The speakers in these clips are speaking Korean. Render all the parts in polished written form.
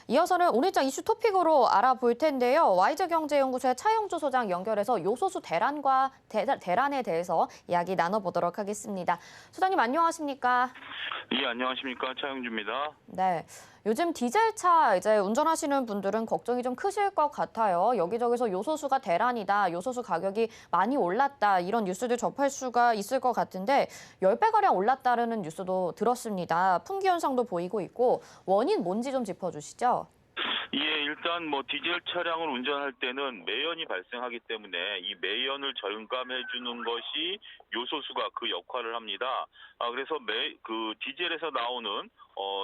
이어서는 오늘장 이슈 토픽으로 알아볼 텐데요. 와이즈경제연구소의 차영주 소장 연결해서 요소수 대란에 대해서 이야기 나눠보도록 하겠습니다. 소장님 안녕하십니까? 예, 안녕하십니까. 차영주입니다. 네. 요즘 디젤차 이제 운전하시는 분들은 걱정이 좀 크실 것 같아요. 여기저기서 요소수가 대란이다, 요소수 가격이 많이 올랐다 이런 뉴스들 접할 수가 있을 것 같은데 10배가량 올랐다는 뉴스도 들었습니다. 품귀 현상도 보이고 있고 원인 뭔지 좀 짚어주시죠. 예, 일단 뭐 디젤 차량을 운전할 때는 매연이 발생하기 때문에 이 매연을 절감해 주는 것이 요소수가 그 역할을 합니다. 그래서 디젤에서 나오는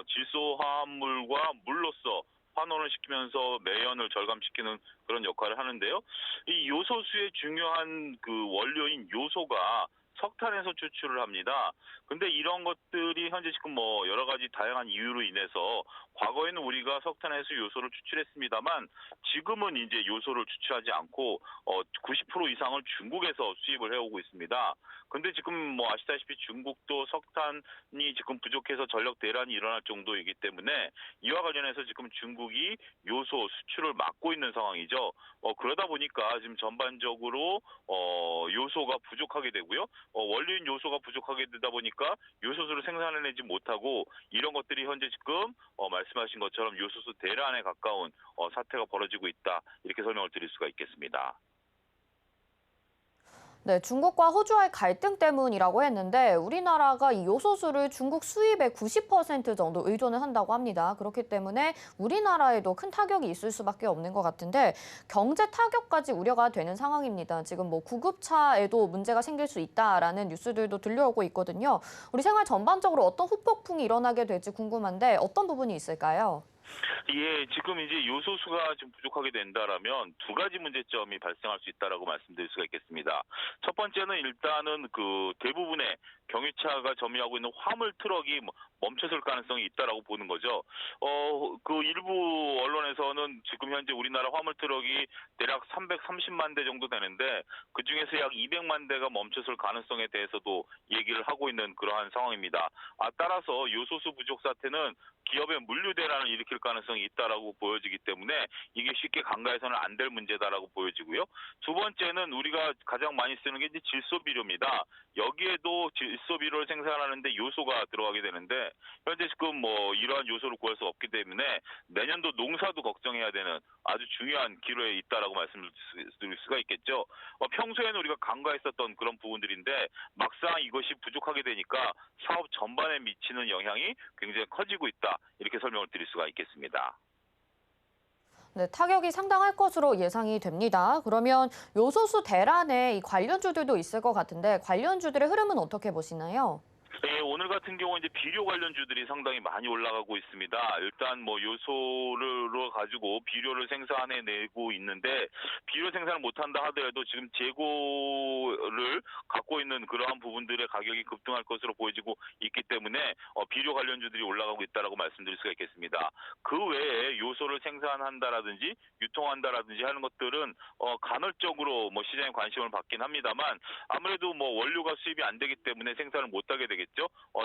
질소 화합물과 물로서 환원을 시키면서 매연을 절감시키는 그런 역할을 하는데요. 이 요소수의 중요한 그 원료인 요소가 석탄에서 추출을 합니다. 근데 이런 것들이 현재 지금 뭐 여러 가지 다양한 이유로 인해서 과거에는 우리가 석탄에서 요소를 추출했습니다만 지금은 이제 요소를 추출하지 않고 90% 이상을 중국에서 수입을 해오고 있습니다. 근데 지금 뭐 아시다시피 중국도 석탄이 지금 부족해서 전력 대란이 일어날 정도이기 때문에 이와 관련해서 지금 중국이 요소 수출을 막고 있는 상황이죠. 그러다 보니까 지금 전반적으로 요소가 부족하게 되고요. 원료인 요소가 부족하게 되다 보니까 요소수를 생산해내지 못하고 이런 것들이 현재 지금 말씀하신 것처럼 요소수 대란에 가까운 사태가 벌어지고 있다. 이렇게 설명을 드릴 수가 있겠습니다. 네, 중국과 호주와의 갈등 때문이라고 했는데 우리나라가 이 요소수를 중국 수입의 90% 정도 의존을 한다고 합니다. 그렇기 때문에 우리나라에도 큰 타격이 있을 수밖에 없는 것 같은데 경제 타격까지 우려가 되는 상황입니다. 지금 뭐 구급차에도 문제가 생길 수 있다라는 뉴스들도 들려오고 있거든요. 우리 생활 전반적으로 어떤 후폭풍이 일어나게 될지 궁금한데 어떤 부분이 있을까요? 예, 지금 이제 요소수가 좀 부족하게 된다라면 두 가지 문제점이 발생할 수 있다라고 말씀드릴 수가 있겠습니다. 첫 번째는 일단은 그 대부분의 경유차가 점유하고 있는 화물 트럭이 멈춰설 가능성이 있다라고 보는 거죠. 그 일부 언론에서는 지금 현재 우리나라 화물 트럭이 대략 330만 대 정도 되는데 그 중에서 약 200만 대가 멈춰설 가능성에 대해서도 얘기를 하고 있는 그러한 상황입니다. 따라서 요소수 부족 사태는 기업의 물류 대란을 일으킬 가능성이 있다라고 보여지기 때문에 이게 쉽게 간과해서는 안 될 문제다라고 보여지고요. 두 번째는 우리가 가장 많이 쓰는 게 이제 질소 비료입니다. 여기에도 질소 비료를 생산하는데 요소가 들어가게 되는데 현재 지금 뭐 이러한 요소를 구할 수 없기 때문에 내년도 농사도 걱정해야 되는 아주 중요한 기로에 있다라고 말씀드릴 수가 있겠죠. 평소에는 우리가 간과했었던 그런 부분들인데 막상 이것이 부족하게 되니까 사업 전반에 미치는 영향이 굉장히 커지고 있다. 이렇게 설명을 드릴 수가 있겠습니다. 네, 타격이 상당할 것으로 예상이 됩니다. 그러면 요소수 대란에 이 관련주들도 있을 것 같은데 관련주들의 흐름은 어떻게 보시나요? 네, 오늘 같은 경우 이제 비료 관련주들이 상당히 많이 올라가고 있습니다. 일단 뭐 요소를 가지고 비료를 생산해내고 있는데 비료 생산을 못한다 하더라도 지금 재고를 갖고 있는 그러한 부분들의 가격이 급등할 것으로 보여지고 있기 때문에 비료 관련주들이 올라가고 있다라고 말씀드릴 수가 있겠습니다. 그 외에 요소를 생산한다라든지 유통한다라든지 하는 것들은 간헐적으로 뭐 시장에 관심을 받긴 합니다만 아무래도 뭐 원료가 수입이 안 되기 때문에 생산을 못하게 되겠죠.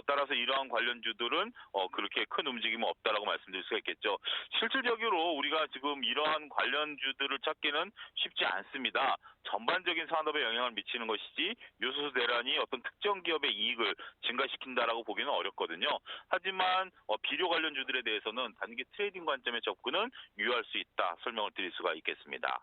따라서 이러한 관련주들은 그렇게 큰 움직임은 없다라고 말씀드릴 수가 있겠죠. 실질적으로 우리가 지금 이러한 관련주들을 찾기는 쉽지 않습니다. 전반적인 산업에 영향을 미치는 것이지 요소수 대란이 어떤 특정 기업의 이익을 증가시킨다라고 보기는 어렵거든요. 하지만 비료 관련주들에 대해서는 단기 트레이딩 관점의 접근은 유효할 수 있다 설명을 드릴 수가 있겠습니다.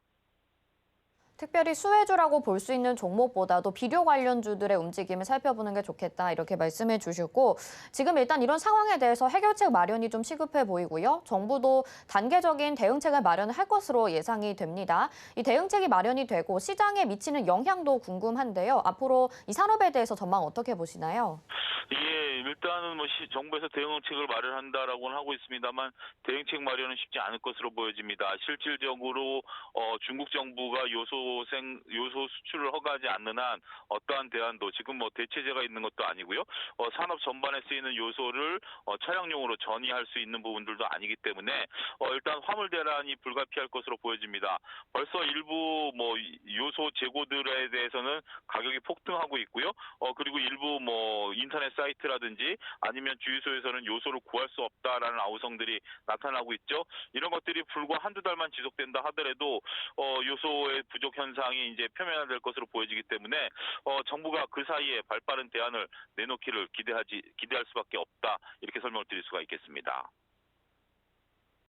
특별히 수혜주라고 볼 수 있는 종목보다도 비료 관련주들의 움직임을 살펴보는 게 좋겠다 이렇게 말씀해 주셨고 지금 일단 이런 상황에 대해서 해결책 마련이 좀 시급해 보이고요. 정부도 단계적인 대응책을 마련을 할 것으로 예상이 됩니다. 이 대응책이 마련이 되고 시장에 미치는 영향도 궁금한데요. 앞으로 이 산업에 대해서 전망 어떻게 보시나요? 예, 일단은 뭐 정부에서 대응책을 마련한다라고는 하고 있습니다만 대응책 마련은 쉽지 않을 것으로 보여집니다. 실질적으로 중국 정부가 요소 요소 수출을 허가하지 않는 한 어떠한 대안도 지금 뭐 대체제가 있는 것도 아니고요. 산업 전반에 쓰이는 요소를 차량용으로 전이할 수 있는 부분들도 아니기 때문에 일단 화물 대란이 불가피할 것으로 보여집니다. 벌써 일부 뭐 요소 재고들에 대해서는 가격이 폭등하고 있고요. 그리고 일부 뭐 인터넷 사이트라든지 아니면 주유소에서는 요소를 구할 수 없다라는 아우성들이 나타나고 있죠. 이런 것들이 불과 한두 달만 지속된다 하더라도 요소의 부족 현상이 이제 표면화될 것으로 보여지기 때문에 정부가 그 사이에 발빠른 대안을 내놓기를 기대할 수밖에 없다. 이렇게 설명을 드릴 수가 있겠습니다.